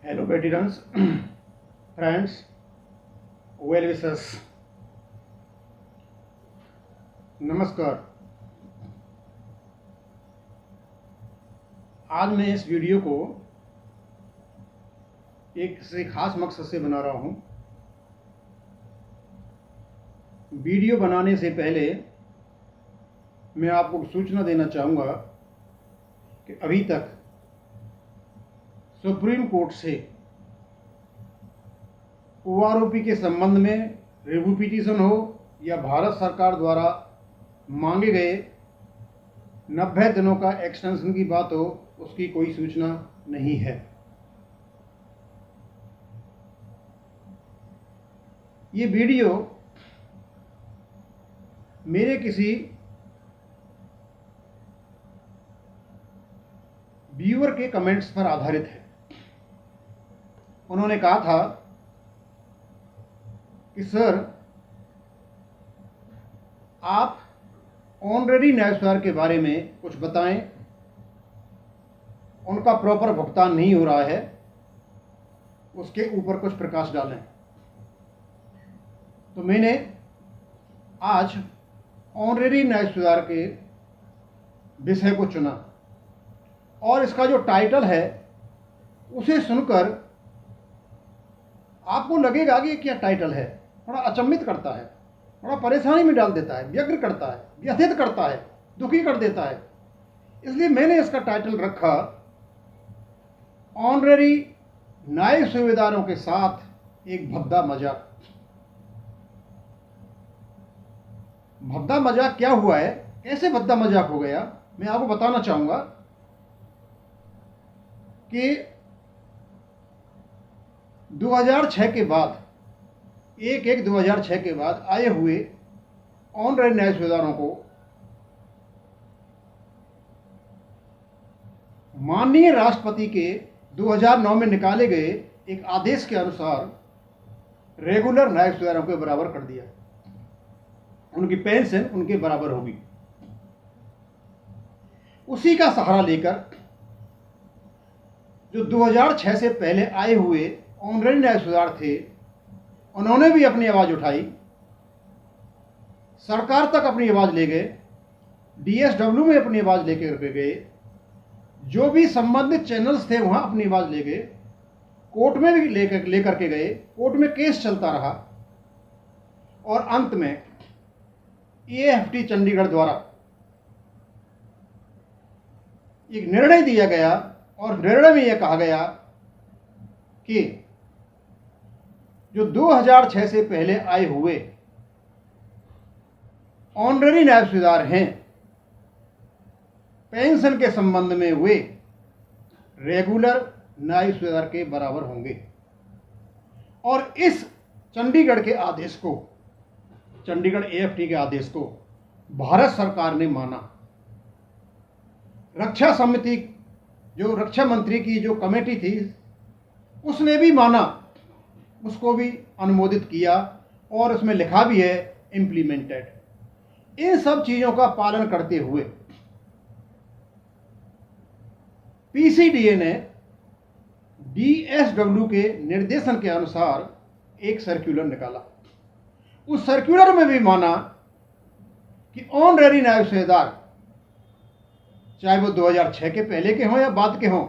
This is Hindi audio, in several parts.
Hello, veterans, friends, well wishers. नमस्कार। आज मैं इस वीडियो को एक किसी खास मकसद से बना रहा हूँ। वीडियो बनाने से पहले मैं आपको सूचना देना चाहूँगा कि अभी तक सुप्रीम कोर्ट से ओआरओपी के संबंध में रिव्यू पिटीशन हो या भारत सरकार द्वारा मांगे गए 90 दिनों का एक्सटेंशन की बात हो, उसकी कोई सूचना नहीं है। ये वीडियो मेरे किसी व्यूअर के कमेंट्स पर आधारित है। उन्होंने कहा था कि सर, आप ऑनरेरी न्यायस्वार के बारे में कुछ बताएं, उनका प्रॉपर भुगतान नहीं हो रहा है, उसके ऊपर कुछ प्रकाश डालें। तो मैंने आज ऑनरेरी न्यायस्वार के विषय को चुना और इसका जो टाइटल है उसे सुनकर आपको लगेगा कि क्या टाइटल है, थोड़ा अचंभित करता है, थोड़ा परेशानी में डाल देता है, व्यग्र करता है, व्यथित करता है, दुखी कर देता है। इसलिए मैंने इसका टाइटल रखा ऑनरेरी न्यायिक सुवेदारों के साथ एक भद्दा मजाक। भद्दा मजाक क्या हुआ है, कैसे भद्दा मजाक हो गया, मैं आपको बताना चाहूंगा कि 2006 के बाद 1/1/2006 के बाद आए हुए ऑनरेरी न्यायिक सुवेदारों को माननीय राष्ट्रपति के 2009 में निकाले गए एक आदेश के अनुसार रेगुलर न्यायिक सुवेदारों के बराबर कर दिया। उनकी पेंशन उनके बराबर होगी। उसी का सहारा लेकर जो 2006 से पहले आए हुए ऑनरेरी न्यायिक सुवेदार थे, उन्होंने भी अपनी आवाज उठाई, सरकार तक अपनी आवाज ले गए, डीएसडब्ल्यू में अपनी आवाज लेकर गए, जो भी संबंधित चैनल्स थे वहां अपनी आवाज ले गए, कोर्ट में भी लेकर के गए, कोर्ट में केस चलता रहा और अंत में एएफटी चंडीगढ़ द्वारा एक निर्णय दिया गया और निर्णय में यह कहा गया कि जो 2006 से पहले आए हुए ऑनरेरी न्यायिक सुवेदार हैं, पेंशन के संबंध में वे रेगुलर न्यायिक सुवेदार के बराबर होंगे। और इस चंडीगढ़ के आदेश को, चंडीगढ़ एएफटी के आदेश को भारत सरकार ने माना। रक्षा समिति, जो रक्षा मंत्री की जो कमेटी थी, उसने भी माना, उसको भी अनुमोदित किया और उसमें लिखा भी है इम्प्लीमेंटेड। इन सब चीजों का पालन करते हुए पीसीडीए ने डीएसडब्ल्यू के निर्देशन के अनुसार एक सर्कुलर निकाला। उस सर्कुलर में भी माना कि ऑनरेरी न्यायिक सुवेदार, चाहे वो 2006 के पहले के हों या बाद के हों,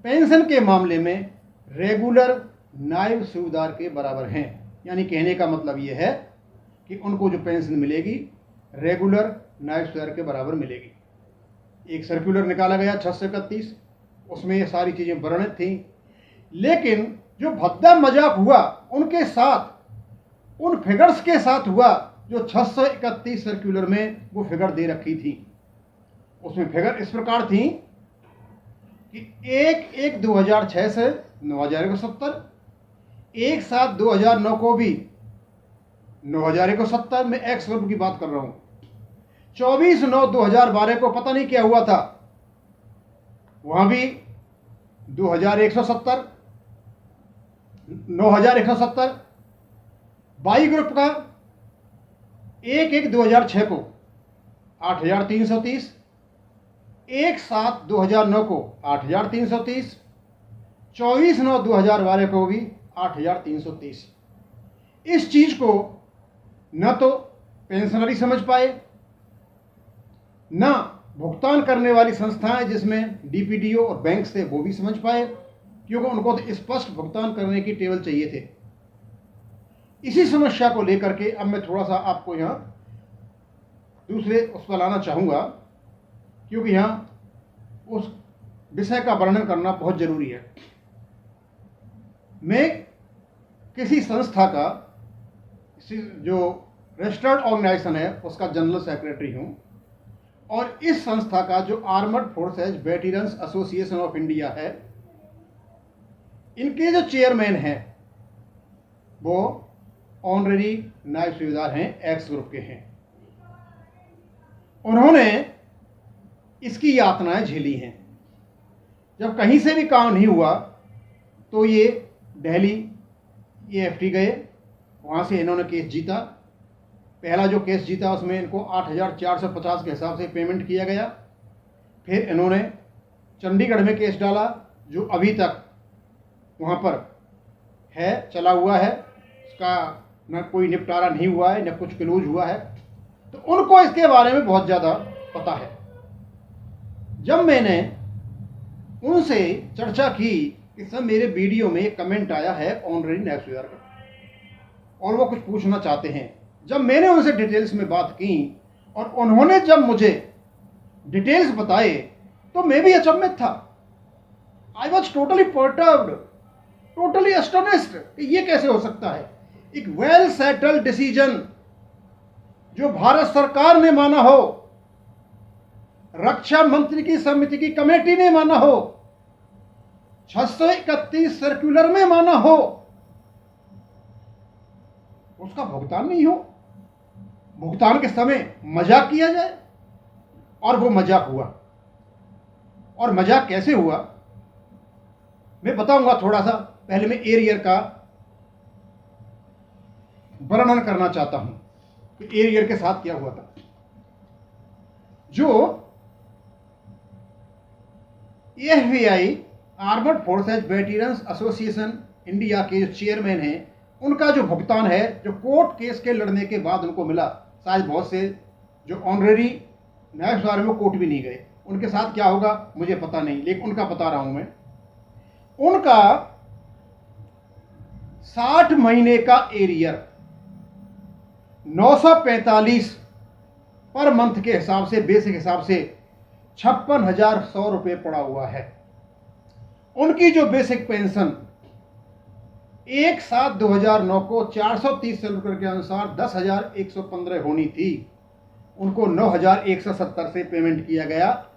पेंशन के मामले में रेगुलर न्यायिक सुवेदार के बराबर हैं। यानी कहने का मतलब यह है कि उनको जो पेंशन मिलेगी रेगुलर न्यायिक सुवेदार के बराबर मिलेगी। एक सर्कुलर निकाला गया 6 से 31, उसमें ये सारी चीजें वर्णित थीं। लेकिन जो भद्दा मजाक हुआ उनके साथ, उन फिगर्स के साथ हुआ जो 631 सर्कुलर में वो फिगर दे रखी थी। उसमें फिगर इस प्रकार थी कि 1/1/2006 से 9,170, 1/7/2009 को भी 9,170, में एक्स वर्ग की बात कर रहा हूं। 24/9/2012 को पता नहीं क्या हुआ था, वहां भी 2,170, 9,170। बाई ग्रुप का 1/1/2006 को 8,330, 1/7/2009 को 8,330, 24/9/2000 वाले को भी 8,330। इस चीज को न तो पेंशनरी समझ पाए, न भुगतान करने वाली संस्थाएं जिसमें डीपीडीओ और बैंक से वो भी समझ पाए, क्योंकि उनको तो स्पष्ट भुगतान करने की टेबल चाहिए थे। इसी समस्या को लेकर के अब मैं थोड़ा सा आपको यहाँ दूसरे उस पर लाना चाहूँगा, क्योंकि यहाँ उस विषय का वर्णन करना बहुत जरूरी है। मैं किसी संस्था का, जो रजिस्टर्ड ऑर्गेनाइजेशन है, उसका जनरल सेक्रेटरी हूँ, और इस संस्था का जो armoured forces veterans association of India है, इनके जो चेयरमैन हैं वो ऑनरेरी नायब सूबेदार हैं, एक्स ग्रुप के हैं। उन्होंने इसकी यातनाएं झेली हैं। जब कहीं से भी काम नहीं हुआ तो ये दिल्ली AFT गए, वहाँ से इन्होंने केस जीता। पहला जो केस जीता उसमें इनको 8,450 के हिसाब से पेमेंट किया गया। फिर इन्होंने चंडीगढ़ में केस डाला, जो अभी तक वहाँ पर है, चला हुआ है, उसका न कोई निपटारा नहीं हुआ है, न कुछ क्लोज हुआ है। तो उनको इसके बारे में बहुत ज़्यादा पता है। जब मैंने उनसे चर्चा की कि सब मेरे वीडियो में एक कमेंट आया है ऑनरेरी नायब सूबेदार का और वो कुछ पूछना चाहते हैं, जब मैंने उनसे डिटेल्स में बात की और उन्होंने जब मुझे डिटेल्स बताए तो मैं भी अचंभित था। I was totally perturbed, totally astonished कि ये कैसे हो सकता है। एक वेल सेटल्ड डिसीजन जो भारत सरकार ने माना हो, रक्षा मंत्री की समिति की कमेटी ने माना हो, 631 सर्कुलर में माना हो, उसका भुगतान नहीं हो। भुगतान के समय मजाक किया जाए, और वो मजाक हुआ। और मजाक कैसे हुआ मैं बताऊंगा थोड़ा सा। पहले मैं एरियर का वर्णन करना चाहता हूं कि एरियर के साथ क्या हुआ था। जो FBI armoured forces veterans association India के जो चेयरमैन हैं, उनका जो भुगतान है, जो कोर्ट केस के लड़ने के बाद उनको मिला, शायद बहुत से जो ऑनरेरी नायब सूबेदार में कोर्ट भी नहीं गए, उनके साथ क्या होगा मुझे पता नहीं, लेकिन उनका बता रहा हूं मैं। उनका 60 महीने का एरियर 945 पर मंथ के हिसाब से, बेसिक हिसाब से 56,100 रुपये पड़ा हुआ है। उनकी जो बेसिक पेंशन 1/7/2009 को 430 सर्कुलर के अनुसार 10,115 होनी थी, उनको 9,170 से पेमेंट किया गया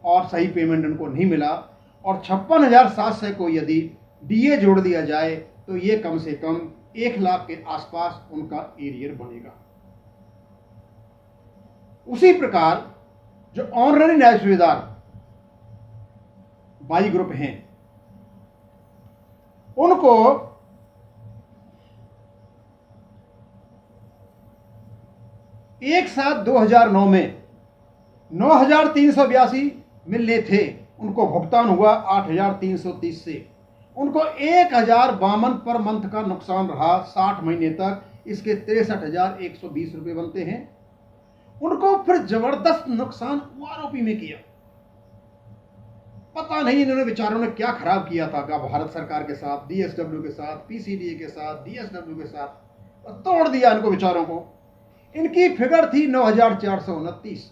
और सही पेमेंट उनको नहीं मिला। और 56,700 को यदि DA जोड़ दिया जाए तो ये कम से कम 1 लाख के आसपास उनका एरियर बनेगा। उसी प्रकार जो ऑनरेरी नायब सूबेदार बाई ग्रुप हैं, उनको 1/7/2009 में 9,382 मिलने थे, उनको भुगतान हुआ 8,330 से। उनको 1,052 पर मंथ का नुकसान रहा 60 महीने तक, इसके 63,120 रुपये बनते हैं। उनको फिर जबरदस्त नुकसान OROP में किया। पता नहीं इन्होंने बेचारों ने क्या खराब किया था भारत सरकार के साथ, DSW के साथ, PCDA के साथ, DSW के साथ, तोड़ दिया इनको बेचारों को। इनकी फिगर थी 9,429,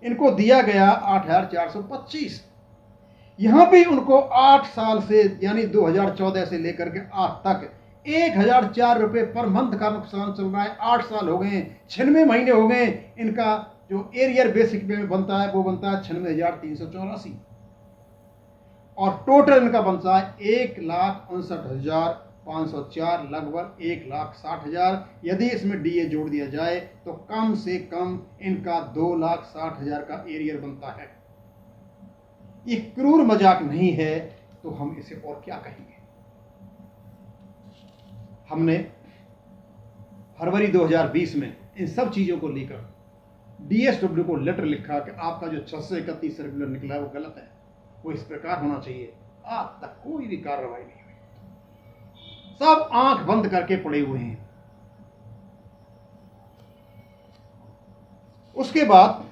इनको दिया गया 8,425। यहां भी उनको 8 साल से, यानी 2014 से लेकर के आज तक 1,004 रुपये पर मंथ का नुकसान चल रहा है। 8 साल हो गए, 96 महीने हो गए। इनका जो एरियर बेसिक पे बनता है वो बनता है 96,384 और टोटल इनका बनता है 1,59,504, लगभग 1,60,000। यदि इसमें DA जोड़ दिया जाए तो कम से कम इनका 2,60,000 का एरियर बनता है। ये क्रूर मजाक नहीं है तो हम इसे और क्या कहेंगे। हमने फरवरी 2020 में इन सब चीजों को लेकर DSW को लेटर लिखा कि आपका जो 631 सर्कुलर निकला है वो गलत है, वो इस प्रकार होना चाहिए। आज तक कोई भी कार्रवाई नहीं हुई, सब आंख बंद करके पड़े हुए हैं। उसके बाद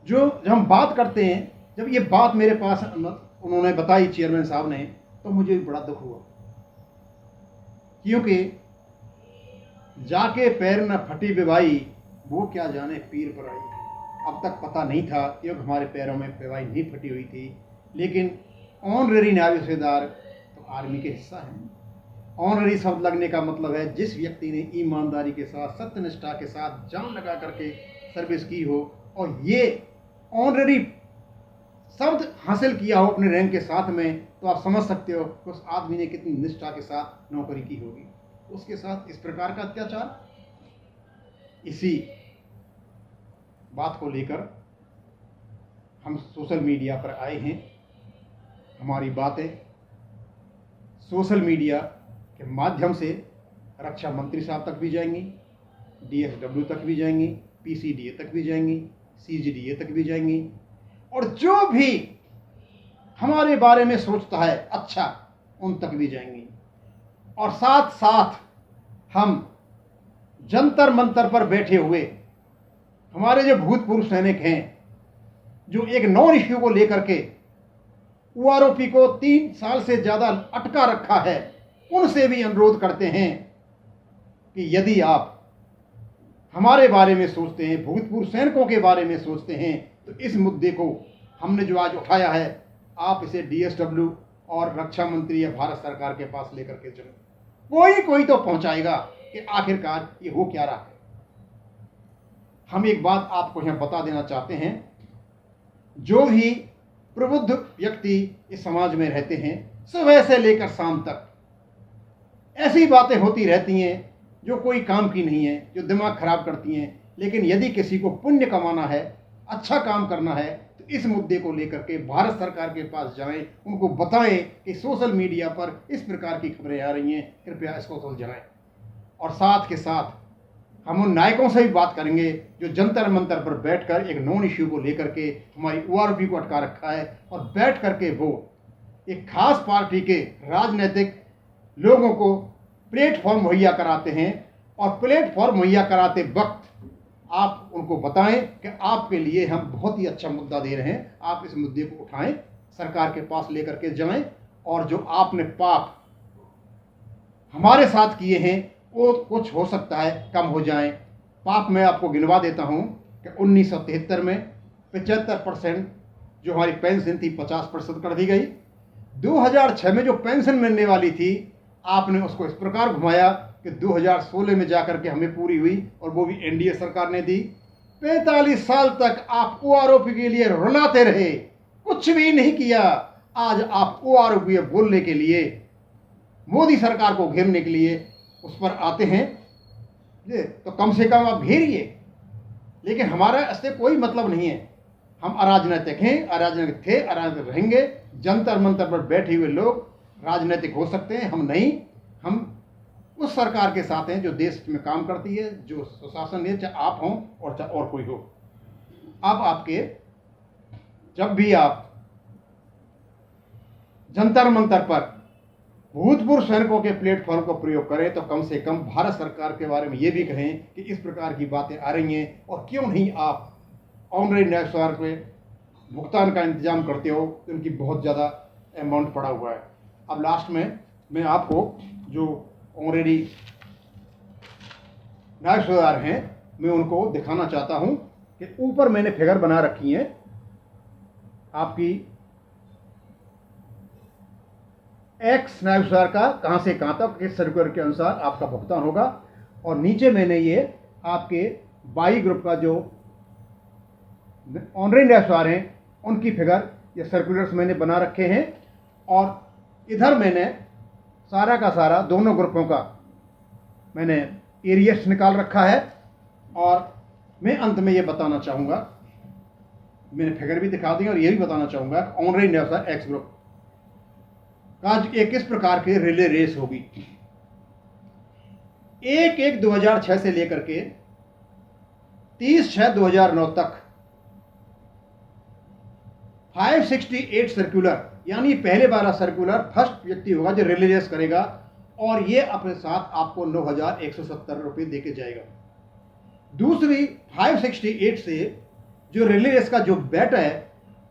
जब हम बात करते हैं, जब ये बात मेरे पास उन्होंने बताई चेयरमैन साहब ने, तो मुझे भी बड़ा दुख हुआ, क्योंकि जाके पैर न फटी बेवाई, वो क्या जाने पीर पर आई। अब तक पता नहीं था, क्योंकि हमारे पैरों में बेवाई नहीं फटी हुई थी, लेकिन ऑनरेरी नायब तहसीलदार तो आर्मी के हिस्सा है। ऑनरेरी शब्द लगने का मतलब है जिस व्यक्ति ने ईमानदारी के साथ, सत्यनिष्ठा के साथ जान लगा करके सर्विस की हो, और ये ऑनरेरी शब्द हासिल किया हो अपने रैंक के साथ में, तो आप समझ सकते हो कि उस आदमी ने कितनी निष्ठा के साथ नौकरी की होगी। उसके साथ इस प्रकार का अत्याचार, इसी बात को लेकर हम सोशल मीडिया पर आए हैं। हमारी बातें सोशल मीडिया के माध्यम से रक्षा मंत्री साहब तक भी जाएंगी, DSW तक भी जाएंगी, PCDA तक भी जाएंगी, CGDA तक भी जाएंगी, और जो भी हमारे बारे में सोचता है अच्छा, उन तक भी जाएंगी। और साथ साथ हम जंतर मंतर पर बैठे हुए हमारे जो भूतपूर्व सैनिक हैं, जो एक नॉन इश्यू को लेकर के OROP को 3 साल से ज़्यादा अटका रखा है, उनसे भी अनुरोध करते हैं कि यदि आप हमारे बारे में सोचते हैं, भूतपूर्व सैनिकों के बारे में सोचते हैं, तो इस मुद्दे को हमने जो आज उठाया है, आप इसे DSW और रक्षा मंत्री या भारत सरकार के पास लेकर के चलो। कोई तो पहुंचाएगा कि आखिरकार ये हो क्या रहा है। हम एक बात आपको यहाँ बता देना चाहते हैं, जो भी प्रबुद्ध व्यक्ति इस समाज में रहते हैं, सुबह से लेकर शाम तक ऐसी बातें होती रहती हैं जो कोई काम की नहीं है, जो दिमाग खराब करती हैं। लेकिन यदि किसी को पुण्य कमाना है, अच्छा काम करना है, तो इस मुद्दे को लेकर के भारत सरकार के पास जाएं, उनको बताएं कि सोशल मीडिया पर इस प्रकार की खबरें आ रही हैं, कृपया इसको सुलझाएं। और साथ के साथ हम उन नायकों से भी बात करेंगे जो जंतर मंतर पर बैठकर एक नॉन इश्यू को लेकर के हमारी ORP को अटका रखा है, और बैठ करके वो एक खास पार्टी के राजनीतिक लोगों को प्लेटफॉर्म मुहैया कराते हैं। और प्लेटफॉर्म मुहैया कराते वक्त आप उनको बताएं कि आपके लिए हम बहुत ही अच्छा मुद्दा दे रहे हैं, आप इस मुद्दे को उठाएं, सरकार के पास लेकर के जाएं, और जो आपने पाप हमारे साथ किए हैं वो कुछ हो सकता है कम हो जाएं। पाप मैं आपको गिनवा देता हूं कि 1973 में 75% जो हमारी पेंशन थी 50% कर दी गई। 2006 में जो पेंशन मिलने वाली थी, आपने उसको इस प्रकार घुमाया कि 2016 में जाकर के हमें पूरी हुई, और वो भी NDA सरकार ने दी। 45 साल तक आप OROP के लिए रुलाते रहे, कुछ भी नहीं किया। आज आप OROP बोलने के लिए, मोदी सरकार को घेरने के लिए उस पर आते हैं, तो कम से कम आप घेरिए। लेकिन हमारा इससे कोई मतलब नहीं है। हम अराजनैतिक हैं, अराजनैतिक थे, अराजनैतिक रहेंगे। जंतर मंतर पर बैठे हुए लोग राजनीतिक हो सकते हैं, हम नहीं। हम उस सरकार के साथ हैं जो देश में काम करती है, जो सुशासन है, चाहे आप हों और चाहे और कोई हो। अब आपके जब भी आप जंतर मंतर पर भूतपूर्व सैनिकों के प्लेटफॉर्म का प्रयोग करें, तो कम से कम भारत सरकार के बारे में ये भी कहें कि इस प्रकार की बातें आ रही हैं, और क्यों नहीं आप ऑनरेरी नायब सरकार पे भुगतान का इंतजाम करते हो, तो उनकी बहुत ज़्यादा अमाउंट पड़ा हुआ है। अब लास्ट में मैं आपको जो ऑनरेरी नायब सरकार हैं, मैं उनको दिखाना चाहता हूं कि ऊपर मैंने फिगर बना रखी है आपकी एक्स नायब सरकार का, कहां से कहां तक किस सर्कुलर के अनुसार आपका भुगतान होगा। और नीचे मैंने ये आपके बाई ग्रुप का जो ऑनरेरी नायब सरकार हैं उनकी फिगर, ये सर्कुलर्स मैंने बना रखे हैं। और इधर मैंने सारा का सारा दोनों ग्रुपों का मैंने एरियस निकाल रखा है। और मैं अंत में ये बताना चाहूँगा, मैंने फिगर भी दिखा दी और ये भी बताना चाहूँगा ऑनरेरी नायब सरकार एक्स ग्रुप का एक किस प्रकार की रिले रेस होगी। 1/1/2006 से लेकर के 30/6/2009 तक 568 सर्कुलर, यानी पहले वाला सर्कुलर फर्स्ट व्यक्ति होगा जो रिलीज करेगा, और ये अपने साथ आपको 9,170 रुपये दे के जाएगा। दूसरी 568 से जो रिलीज का जो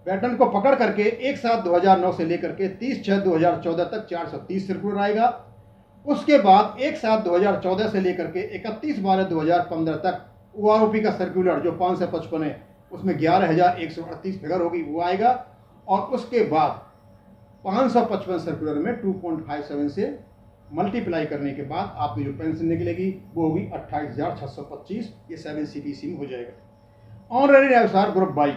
बैटन को पकड़ करके 1/7/2009 से लेकर के 30/6/2014 तक 430 सर्कुलर आएगा। उसके बाद 1/7/2014 से लेकर के 31/12/2015 तक OROP का सर्कुलर जो 555 है उसमें 11,138 फिगर होगी, वो आएगा। और उसके बाद 555 सर्कुलर में 2.57 से मल्टीप्लाई करने के बाद आपकी जो पेंशन निकलेगी वो होगी 28,625। ये 7 CPC में हो जाएगा। ऑनरेरी नायब ग्रुप 22,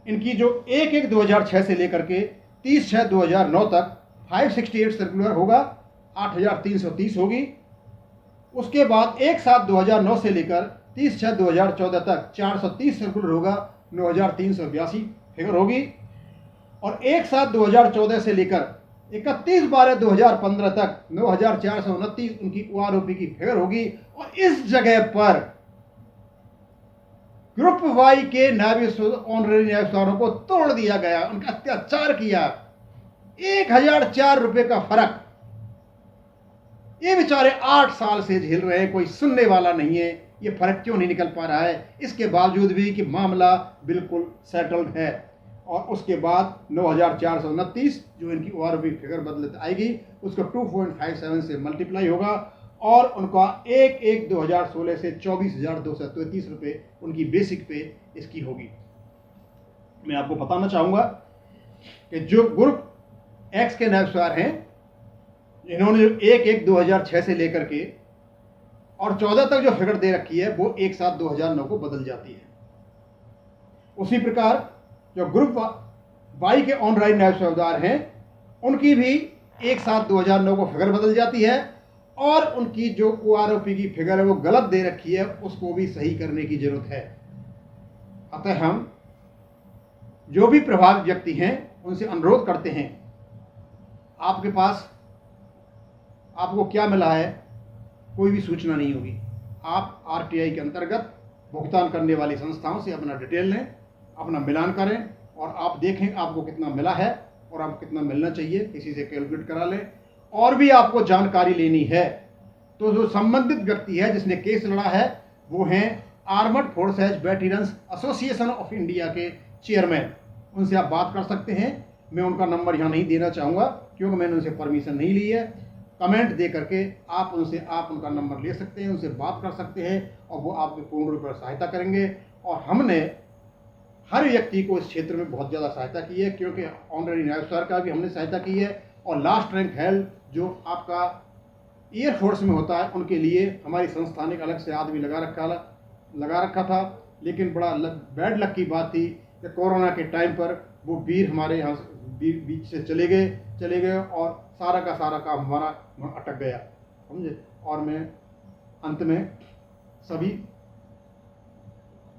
इनकी जो 1/1/2006 से लेकर के 30/6/2009 तक 568 सर्कुलर होगा, 8,330 होगी। उसके बाद 1/7/2009 से लेकर 30/6/2014 तक 430 सर्कुलर होगा, 9,382 फिगर होगी। और 1/7/2014 से लेकर 31/12/2015 तक 9,429 उनकी OROP की फिगर होगी। और इस जगह पर ग्रुप वाई के ऑनरेरी नायब को तोड़ दिया गया, उनका अत्याचार किया। 1,004 रुपये का फर्क ये बेचारे 8 साल से झेल रहे हैं, कोई सुनने वाला नहीं है। ये फर्क क्यों नहीं निकल पा रहा है, इसके बावजूद भी कि मामला बिल्कुल सेटल्ड है। और उसके बाद 9,429 जो इनकी OROP फिगर बदलते आएगी उसको 2.57 से मल्टीप्लाई होगा, और उनका 1/1/2016 से 24,233 रुपये उनकी बेसिक पे इसकी होगी। मैं आपको बताना चाहूँगा कि जो ग्रुप एक्स के नायब हैं, इन्होंने जो 1/1/2006 से लेकर के और 14 तक जो फिगर दे रखी है वो 1/7/2009 को बदल जाती है। उसी प्रकार जो ग्रुप वाई के ऑनरेरी नायब हैं उनकी भी 1/7/2009 को फिगर बदल जाती है, और उनकी जो OROP की फिगर है वो गलत दे रखी है, उसको भी सही करने की जरूरत है। अतः हम जो भी प्रभावित व्यक्ति हैं उनसे अनुरोध करते हैं, आपके पास आपको क्या मिला है कोई भी सूचना नहीं होगी। आप RTI के अंतर्गत भुगतान करने वाली संस्थाओं से अपना डिटेल लें, अपना मिलान करें, और आप देखें आपको कितना मिला है और आपको कितना मिलना चाहिए, किसी से कैलकुलेट करा लें। और भी आपको जानकारी लेनी है तो जो संबंधित व्यक्ति है जिसने केस लड़ा है वो हैं armoured forces veterans association of India के चेयरमैन, उनसे आप बात कर सकते हैं। मैं उनका नंबर यहाँ नहीं देना चाहूँगा क्योंकि मैंने उनसे परमिशन नहीं ली है। कमेंट दे करके आप उनका नंबर ले सकते हैं, उनसे बात कर सकते हैं, और वो आपकी पूर्ण रूप से सहायता करेंगे। और हमने हर व्यक्ति को इस क्षेत्र में बहुत ज़्यादा सहायता की है, क्योंकि ऑनरेरी नायब का भी हमने सहायता की है। और लास्ट रैंक हेल्थ जो आपका एयरफोर्स में होता है उनके लिए हमारी संस्था ने एक अलग से आदमी लगा रखा था, लेकिन बड़ा बैड लक की बात थी कि कोरोना के टाइम पर वो वीर हमारे यहाँ बीच से चले गए और सारा का सारा काम हमारा अटक गया, समझे। और मैं अंत में सभी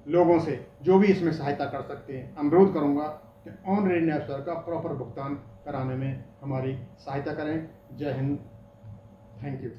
लोगों से जो भी इसमें सहायता कर सकते हैं अनुरोध करूंगा कि ऑनरेरी नायब का प्रॉपर भुगतान कराने में हमारी सहायता करें। जय हिंद, थैंक यू।